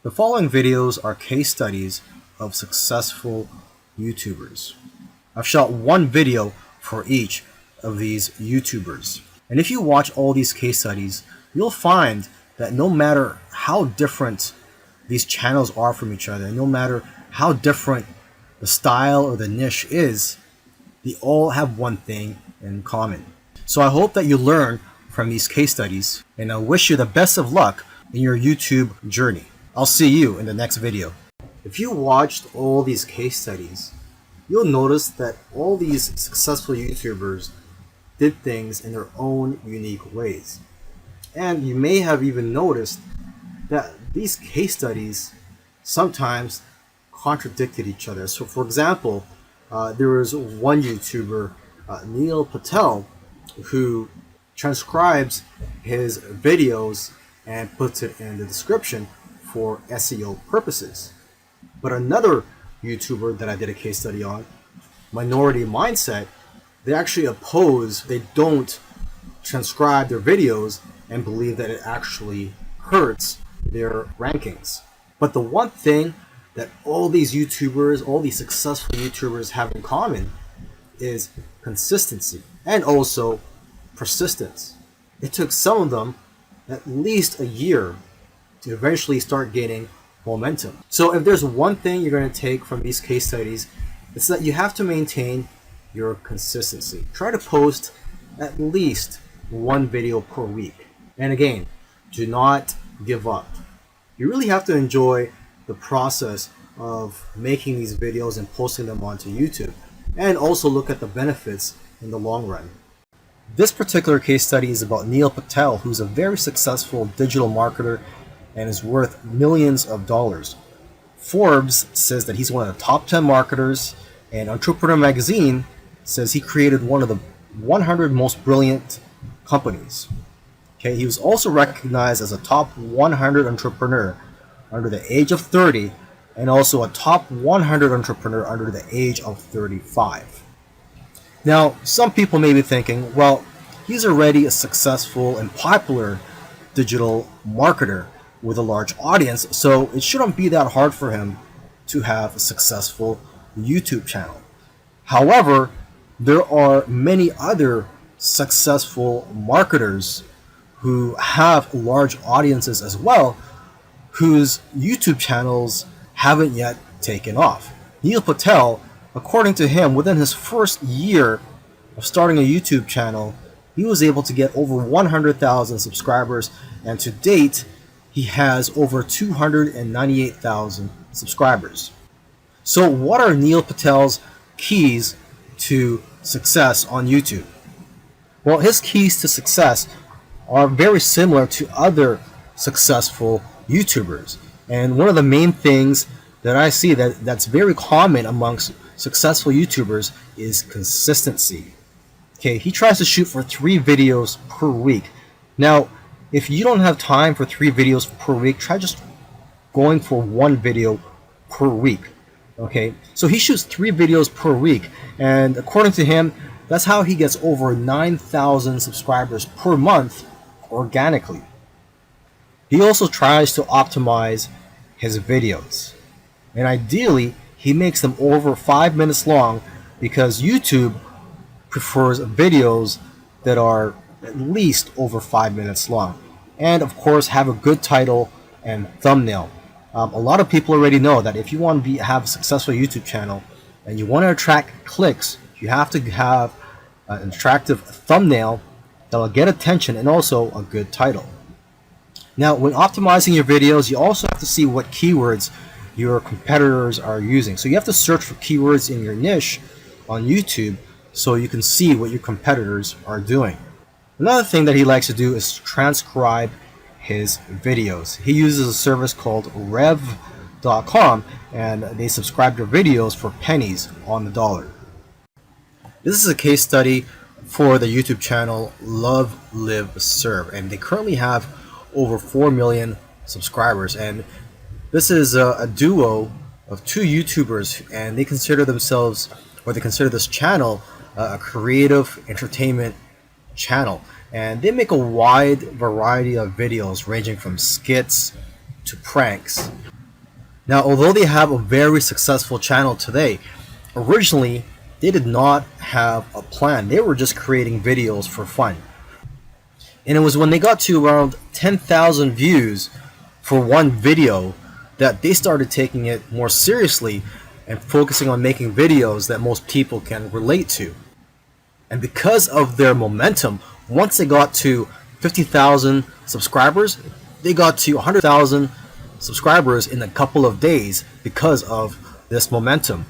The following videos are case studies of successful YouTubers. I've shot one video for each of these YouTubers. And if you watch all these case studies, you'll find that no matter how different these channels are from each other, no matter how different the style or the niche is, they all have one thing in common. So I hope that you learn from these case studies, and I wish you the best of luck in your YouTube journey. I'll see you in the next video. If you watched all these case studies, you'll notice that all these successful YouTubers did things in their own unique ways. And you may have even noticed that these case studies sometimes contradicted each other. So for example, there was one YouTuber, Neil Patel, who transcribes his videos and puts it in the description for SEO purposes. But another YouTuber that I did a case study on, Minority Mindset, they actually oppose, they don't transcribe their videos and believe that it actually hurts their rankings. But the one thing that all these YouTubers, all these successful YouTubers have in common is consistency and also persistence. It took some of them at least a year to eventually start gaining momentum. So if there's one thing you're going to take from these case studies, it's that you have to maintain your consistency. Try to post at least one video per week. And again, do not give up. You really have to enjoy the process of making these videos and posting them onto YouTube, and also look at the benefits in the long run. This particular case study is about Neil Patel, who's a very successful digital marketer and is worth millions of dollars. Forbes says that he's one of the top 10 marketers, and Entrepreneur Magazine says he created one of the 100 most brilliant companies. Okay, he was also recognized as a top 100 entrepreneur under the age of 30, and also a top 100 entrepreneur under the age of 35. Now, some people may be thinking, well, he's already a successful and popular digital marketer with a large audience, so it shouldn't be that hard for him to have a successful YouTube channel. However, there are many other successful marketers who have large audiences as well, whose YouTube channels haven't yet taken off. Neil Patel, according to him, within his first year of starting a YouTube channel, he was able to get over 100,000 subscribers, and to date, he has over 298,000 subscribers. So what are Neil Patel's keys to success on YouTube? Well, his keys to success are very similar to other successful YouTubers. And one of the main things that I see that's very common amongst successful YouTubers is consistency. Okay, he tries to shoot for 3 videos per week. Now, if you don't have time for 3 videos per week, try just going for 1 video per week. Okay, so he shoots 3 videos per week, and according to him, that's how he gets over 9,000 subscribers per month organically. He also tries to optimize his videos, and ideally he makes them over 5 minutes long, because YouTube prefers videos that are at least over 5 minutes long, and of course have a good title and thumbnail. A lot of people already know that if you want to have a successful YouTube channel and you want to attract clicks, you have to have an attractive thumbnail that will get attention, and also a good title. Now, when optimizing your videos, you also have to see what keywords your competitors are using. So you have to search for keywords in your niche on YouTube so you can see what your competitors are doing. Another thing that he likes to do is transcribe his videos. He uses a service called rev.com, and they subscribe their videos for pennies on the dollar. This is a case study for the YouTube channel Love, Live, Serve, and they currently have over 4 million subscribers. And this is a duo of 2 YouTubers, and they consider themselves, or they consider this channel, a creative entertainment channel. And they make a wide variety of videos ranging from skits to pranks. Now, although they have a very successful channel today, originally they did not have a plan. They were just creating videos for fun. And it was when they got to around 10,000 views for one video that they started taking it more seriously and focusing on making videos that most people can relate to. And because of their momentum, once they got to 50,000 subscribers, they got to 100,000 subscribers in a couple of days because of this momentum.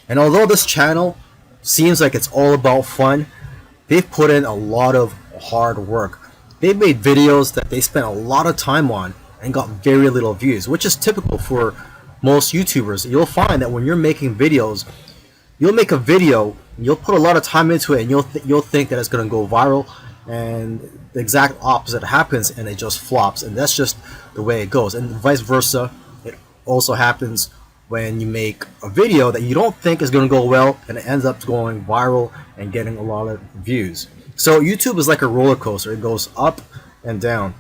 And although this channel seems like it's all about fun, they've put in a lot of hard work. They've made videos that they spent a lot of time on and got very little views, which is typical for most YouTubers. You'll find that when you're making videos, you'll make a video, you'll put a lot of time into it, and you'll think that it's going to go viral, and the exact opposite happens, and it just flops. And that's just the way it goes. And vice versa, it also happens when you make a video that you don't think is going to go well, and it ends up going viral and getting a lot of views. So YouTube is like a roller coaster. It goes up and down.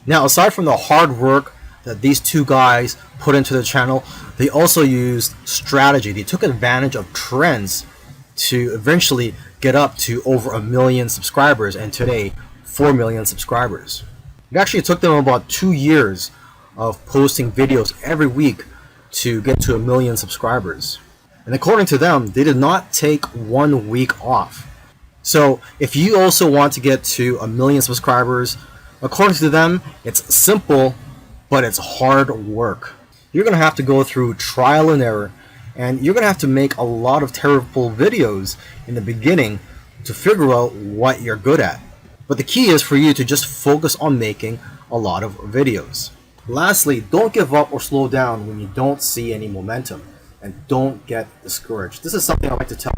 Now, aside from the hard work that these two guys put into the channel, they also used strategy. They took advantage of trends to eventually get up to over 1 million subscribers, and today 4 million subscribers. It actually took them about 2 years of posting videos every week to get to 1 million subscribers. And according to them, they did not take 1 week off. So if you also want to get to 1 million subscribers, according to them, it's simple, but it's hard work. You're going to have to go through trial and error, and you're going to have to make a lot of terrible videos in the beginning to figure out what you're good at. But the key is for you to just focus on making a lot of videos. Lastly, don't give up or slow down when you don't see any momentum, and don't get discouraged. This is something I like to tell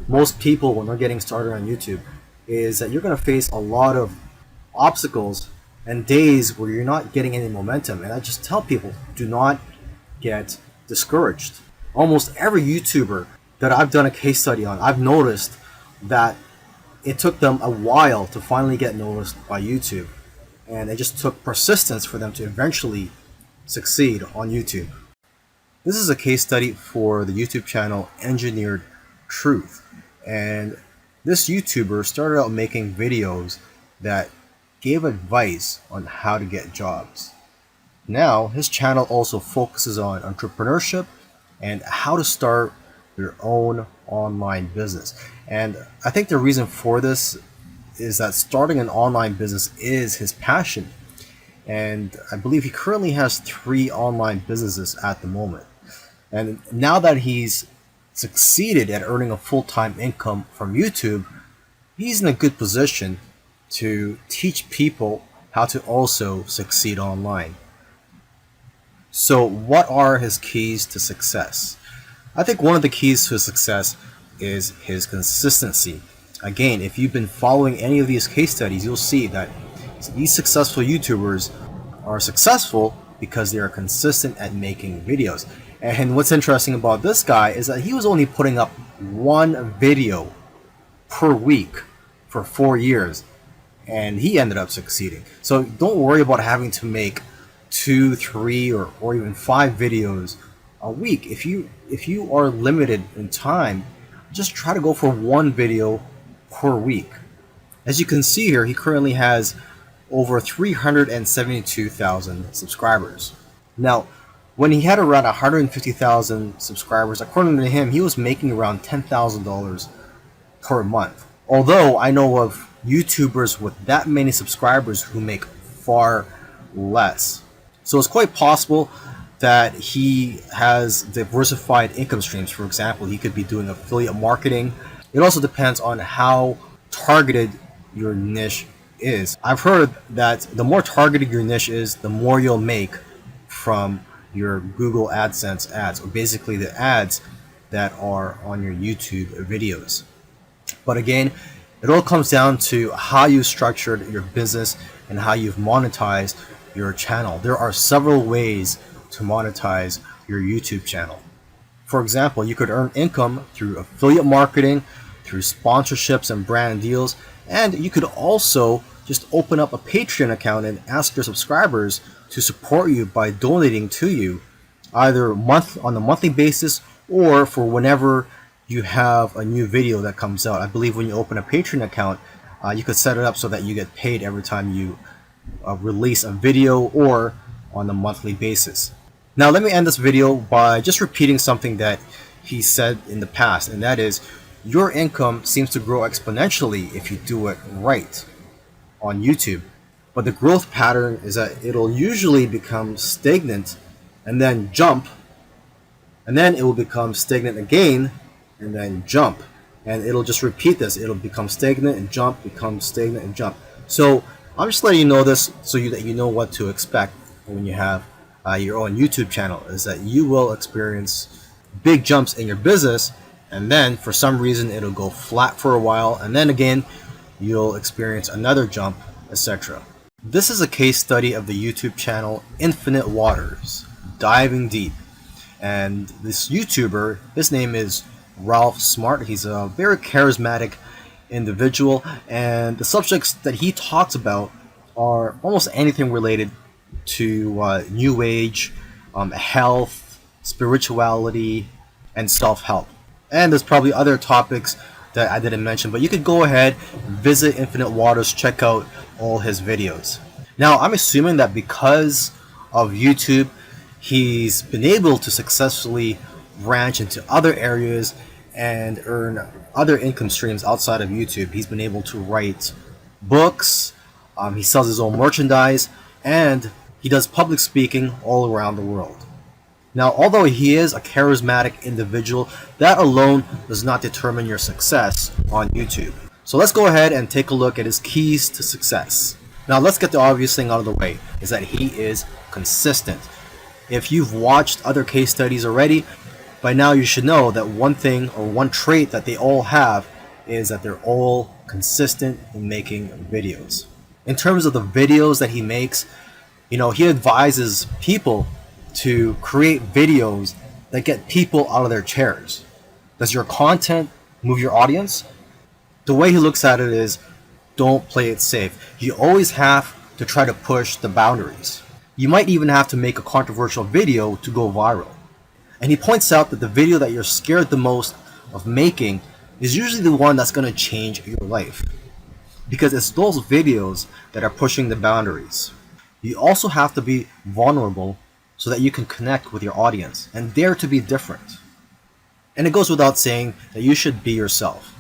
most people when they're getting started on YouTube, is that you're going to face a lot of obstacles and days where you're not getting any momentum. And I just tell people, do not get discouraged. Almost every YouTuber that I've done a case study on, I've noticed that it took them a while to finally get noticed by YouTube. And it just took persistence for them to eventually succeed on YouTube. This is a case study for the YouTube channel Engineered Truth. And this YouTuber started out making videos that gave advice on how to get jobs. Now, his channel also focuses on entrepreneurship and how to start your own online business. And I think the reason for this is that starting an online business is his passion. And I believe he currently has 3 online businesses at the moment. And now that he's succeeded at earning a full-time income from YouTube, he's in a good position to teach people how to also succeed online. So what are his keys to success? I think one of the keys to success is his consistency. Again, if you've been following any of these case studies, you'll see that these successful YouTubers are successful because they are consistent at making videos. And what's interesting about this guy is that he was only putting up 1 video per week for 4 years, and he ended up succeeding. So don't worry about having to make 2, 3, or even 5 videos a week. If you are limited in time, just try to go for 1 video per week. As you can see here, he currently has over 372,000 subscribers. Now, when he had around 150,000 subscribers, according to him, he was making around $10,000 per month. Although I know of YouTubers with that many subscribers who make far less. So it's quite possible that he has diversified income streams. For example, he could be doing affiliate marketing. It also depends on how targeted your niche is. I've heard that the more targeted your niche is, the more you'll make from your Google AdSense ads, or basically the ads that are on your YouTube videos. But again, it all comes down to how you structured your business and how you've monetized your channel. There are several ways to monetize your YouTube channel. For example, you could earn income through affiliate marketing, through sponsorships and brand deals, and you could also just open up a Patreon account and ask your subscribers to support you by donating to you either on a monthly basis or for whenever you have a new video that comes out. I believe when you open a Patreon account, you could set it up so that you get paid every time you release a video or on a monthly basis. Now let me end this video by just repeating something that he said in the past, and that is your income seems to grow exponentially if you do it right on YouTube. But the growth pattern is that it'll usually become stagnant and then jump, and then it will become stagnant again and then jump. And it'll just repeat this. It'll become stagnant and jump, become stagnant and jump. So I'm just letting you know this so that you know what to expect when you have your own YouTube channel, is that you will experience big jumps in your business, and then for some reason it'll go flat for a while, and then again you'll experience another jump, etc. This is a case study of the YouTube channel Infinite Waters, diving deep. And this YouTuber, his name is Ralph Smart. He's a very charismatic individual, and the subjects that he talks about are almost anything related to new age, health, spirituality, and self-help. And there's probably other topics that I didn't mention, but you could go ahead, visit Infinite Waters, check out all his videos. Now, I'm assuming that because of YouTube, he's been able to successfully branch into other areas and earn other income streams outside of YouTube. He's been able to write books, he sells his own merchandise, and he does public speaking all around the world. Now, although he is a charismatic individual, that alone does not determine your success on YouTube. So let's go ahead and take a look at his keys to success. Now, let's get the obvious thing out of the way, is that he is consistent. If you've watched other case studies already, by now you should know that one thing or one trait that they all have is that they're all consistent in making videos. In terms of the videos that he makes, he advises people to create videos that get people out of their chairs. Does your content move your audience? The way he looks at it is, don't play it safe. You always have to try to push the boundaries. You might even have to make a controversial video to go viral. And he points out that the video that you're scared the most of making is usually the one that's going to change your life, because it's those videos that are pushing the boundaries. You also have to be vulnerable so that you can connect with your audience and dare to be different. And it goes without saying that you should be yourself.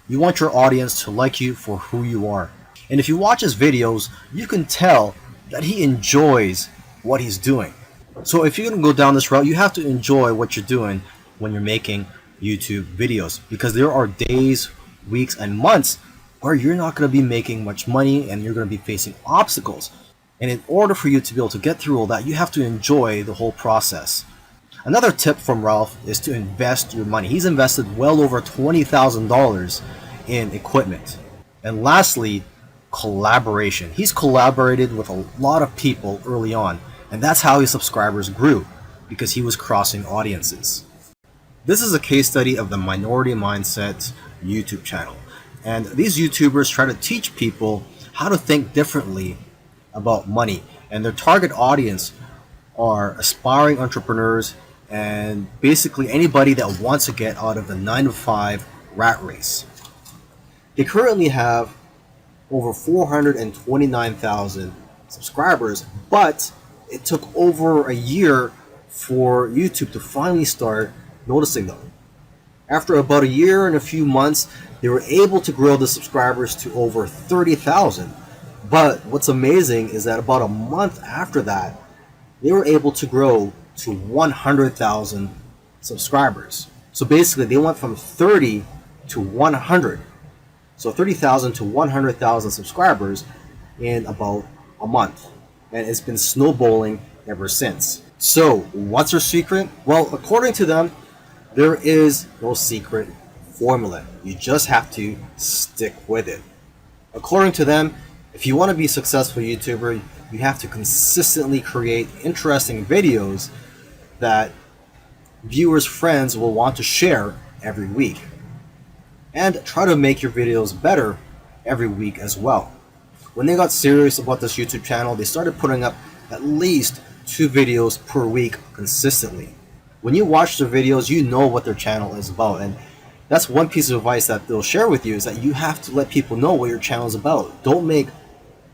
You want your audience to like you for who you are. And if you watch his videos, you can tell that he enjoys what he's doing. So if you're going to go down this route, you have to enjoy what you're doing when you're making YouTube videos, because there are days, weeks, and months where you're not going to be making much money and you're going to be facing obstacles. And in order for you to be able to get through all that, you have to enjoy the whole process. Another tip from Ralph is to invest your money. He's invested well over $20,000 in equipment. And lastly, collaboration. He's collaborated with a lot of people early on, and that's how his subscribers grew, because he was crossing audiences. This is a case study of the Minority Mindset YouTube channel. And these YouTubers try to teach people how to think differently about money, and their target audience are aspiring entrepreneurs and basically anybody that wants to get out of the 9-to-5 rat race. They currently have over 429,000 subscribers, but it took over a year for YouTube to finally start noticing them. After about a year and a few months, they were able to grow the subscribers to over 30,000. But what's amazing is that about a month after that, they were able to grow to 100,000 subscribers. So basically, they went from 30 to 100. So 30,000 to 100,000 subscribers in about a month. And it's been snowballing ever since. So what's their secret? Well, according to them, there is no secret formula. You just have to stick with it. According to them, if you want to be a successful YouTuber, you have to consistently create interesting videos that viewers' friends will want to share every week. And try to make your videos better every week as well. When they got serious about this YouTube channel, they started putting up at least 2 videos per week consistently. When you watch their videos, you know what their channel is about, and that's one piece of advice that they'll share with you, is that you have to let people know what your channel is about. Don't make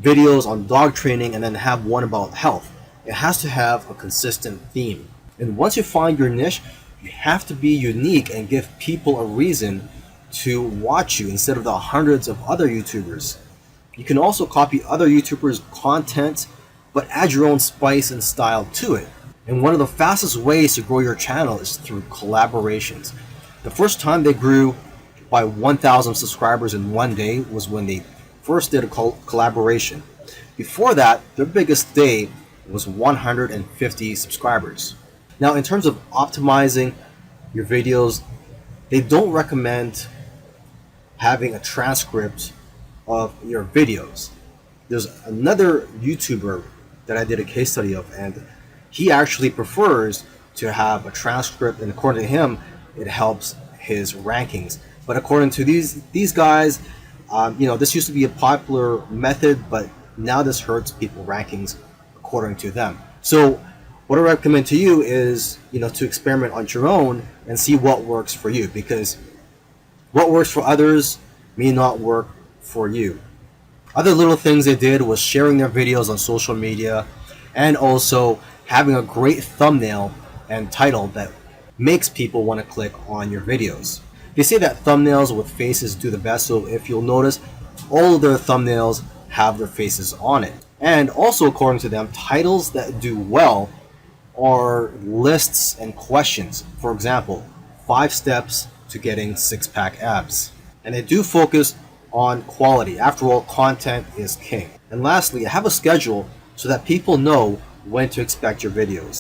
videos on dog training and then have one about health. It has to have a consistent theme. And once you find your niche, you have to be unique and give people a reason to watch you instead of the hundreds of other YouTubers. You can also copy other YouTubers' content, but add your own spice and style to it. And one of the fastest ways to grow your channel is through collaborations. The first time they grew by 1,000 subscribers in one day was when they first did a collaboration. Before that, their biggest day was 150 subscribers. Now, in terms of optimizing your videos, they don't recommend having a transcript of your videos. There's another YouTuber that I did a case study of, and he actually prefers to have a transcript, and according to him, it helps his rankings. But according to these guys, this used to be a popular method, but now this hurts people's rankings according to them. So what I recommend to you is, to experiment on your own and see what works for you, because what works for others may not work for you. Other little things they did was sharing their videos on social media, and also having a great thumbnail and title that makes people want to click on your videos. They say that thumbnails with faces do the best, so if you'll notice, all of their thumbnails have their faces on it. And also, according to them, titles that do well are lists and questions. For example, 5 steps to getting 6-pack abs. And they do focus on quality. After all, content is king. And lastly, have a schedule so that people know when to expect your videos.